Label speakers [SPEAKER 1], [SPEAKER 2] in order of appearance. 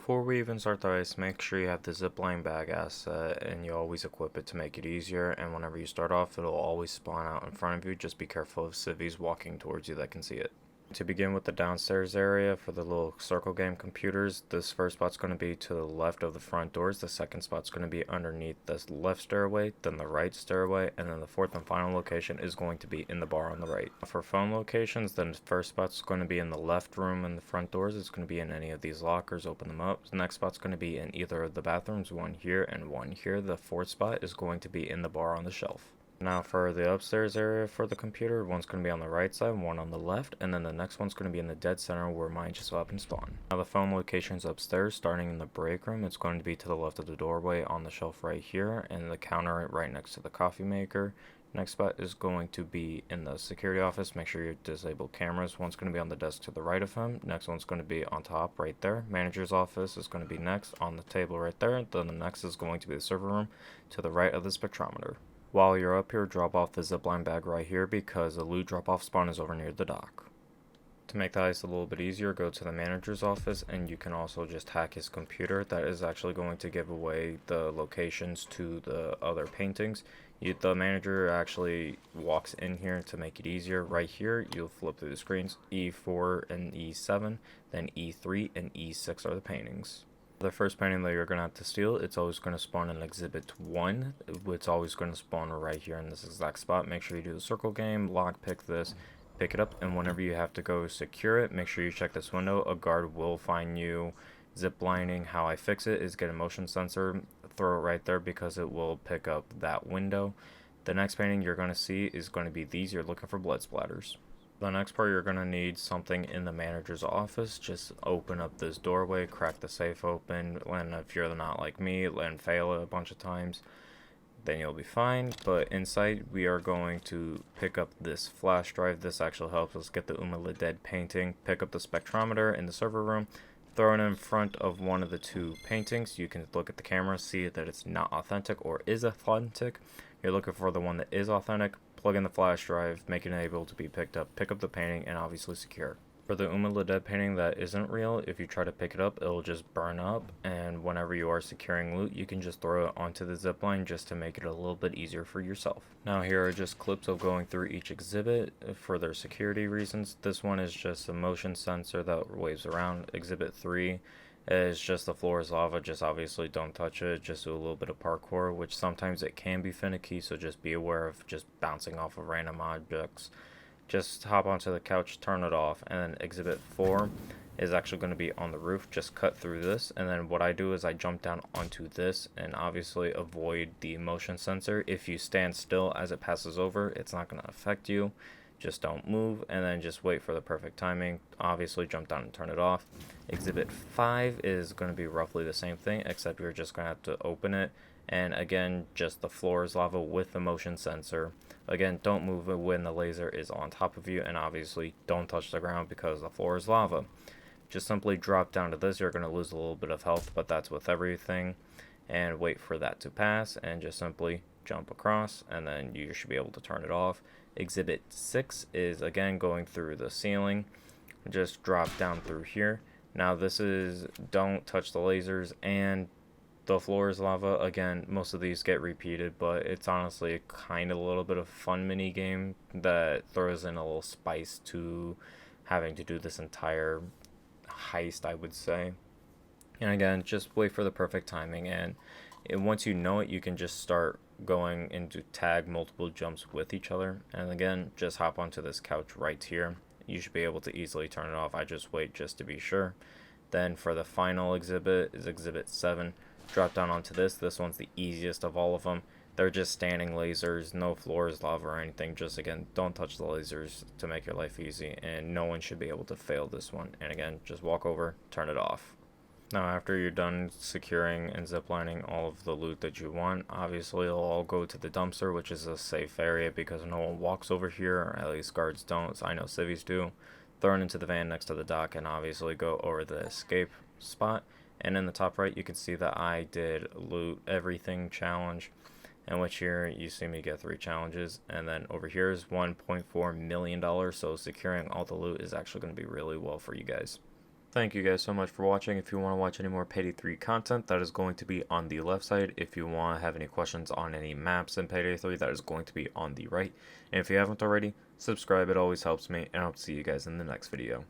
[SPEAKER 1] Before we even start the race, make sure you have the zipline bag asset and you always equip it to make it easier, and whenever you start off it'll always spawn out in front of you. Just be careful of civvies walking towards you that can see it. To begin with the downstairs area for the little circle game computers, this first spot's going to be to the left of the front doors, the second spot's going to be underneath this left stairway, then the right stairway, and then the fourth and final location is going to be in the bar on the right. For phone locations, then the first spot's going to be in the left room in the front doors. It's going to be in any of these lockers, open them up. The next spot's going to be in either of the bathrooms, one here and one here. The fourth spot is going to be in the bar on the shelf. Now for the upstairs area for the computer, one's going to be on the right side, one on the left, and then the next one's going to be in the dead center where mine just so happens to spawn. Now the phone location's upstairs, starting in the break room. It's going to be to the left of the doorway on the shelf right here, and the counter right next to the coffee maker. Next spot is going to be in the security office. Make sure you disable cameras. One's going to be on the desk to the right of him. Next one's going to be on top right there. Manager's office is going to be next on the table right there. Then the next is going to be the server room to the right of the spectrometer. While you're up here, drop off the zipline bag right here because the loot drop-off spawn is over near the dock. To make the heist a little bit easier, go to the manager's office and you can also just hack his computer. That is actually going to give away the locations to the other paintings. The manager actually walks in here to make it easier. Right here, you'll flip through the screens. E4 and E7, then E3 and E6 are the paintings. The first painting that you're going to have to steal, it's always going to spawn in Exhibit 1. It's always going to spawn right here in this exact spot. Make sure you do the circle game, lockpick this, pick it up, and whenever you have to go secure it, make sure you check this window. A guard will find you ziplining. How I fix it is get a motion sensor, throw it right there because it will pick up that window. The next painting you're going to see is going to be these. You're looking for blood splatters. The next part, you're going to need something in the manager's office. Just open up this doorway, crack the safe open, and if you're not like me and fail it a bunch of times, then you'll be fine. But inside, we are going to pick up this flash drive. This actually helps us get the the Dead painting. Pick up the spectrometer in the server room, throw it in front of one of the two paintings. You can look at the camera, see that it's not authentic or is authentic. You're looking for the one that is authentic. Plug in the flash drive, make it able to be picked up, pick up the painting, and obviously secure. For the the Dead painting that isn't real, if you try to pick it up, it'll just burn up, and whenever you are securing loot, you can just throw it onto the zipline just to make it a little bit easier for yourself. Now here are just clips of going through each exhibit for their security reasons. This one is just a motion sensor that waves around. Exhibit 3 is just the floor is lava, just obviously don't touch it, just do a little bit of parkour, which sometimes it can be finicky, so just be aware of just bouncing off of random objects. Just hop onto the couch, turn it off, and then exhibit 4 is actually going to be on the roof. Just cut through this, and then what I do is I jump down onto this and obviously avoid the motion sensor. If you stand still as it passes over, it's not going to affect you. Just don't move, and then just wait for the perfect timing. Obviously jump down and turn it off. Exhibit 5 is going to be roughly the same thing, except you're just going to have to open it, and again, just the floor is lava with the motion sensor. Again, don't move it when the laser is on top of you, and obviously don't touch the ground because the floor is lava. Just simply drop down to this. You're going to lose a little bit of health, but that's with everything, and wait for that to pass, and just simply jump across, and then you should be able to turn it off. Exhibit 6 is again going through the ceiling. Just drop down through here. Now this is don't touch the lasers and the floor is lava. Again, most of these get repeated, but it's honestly kind of a little bit of fun mini game that throws in a little spice to having to do this entire heist, I would say. And again, just wait for the perfect timing, and once you know it, you can just start going into tag multiple jumps with each other. And again, just hop onto this couch right here. You should be able to easily turn it off. I just wait just to be sure. Then for the final exhibit is exhibit 7. Drop down onto this. This one's the easiest of all of them. They're just standing lasers, no floors, lava, or anything. Just again, don't touch the lasers to make your life easy, and no one should be able to fail this one. And again, just walk over, turn it off. Now after you're done securing and ziplining all of the loot that you want, obviously it'll all go to the dumpster, which is a safe area because no one walks over here, or at least guards don't. So I know civvies do. Throw it into the van next to the dock, and obviously go over the escape spot. And in the top right, you can see that I did loot everything challenge, in which here you see me get 3 challenges. And then over here is $1.4 million, so securing all the loot is actually going to be really well for you guys. Thank you guys so much for watching. If you want to watch any more Payday 3 content, that is going to be on the left side. If you want to have any questions on any maps in Payday 3, that is going to be on the right. And if you haven't already, subscribe, it always helps me, and I'll see you guys in the next video.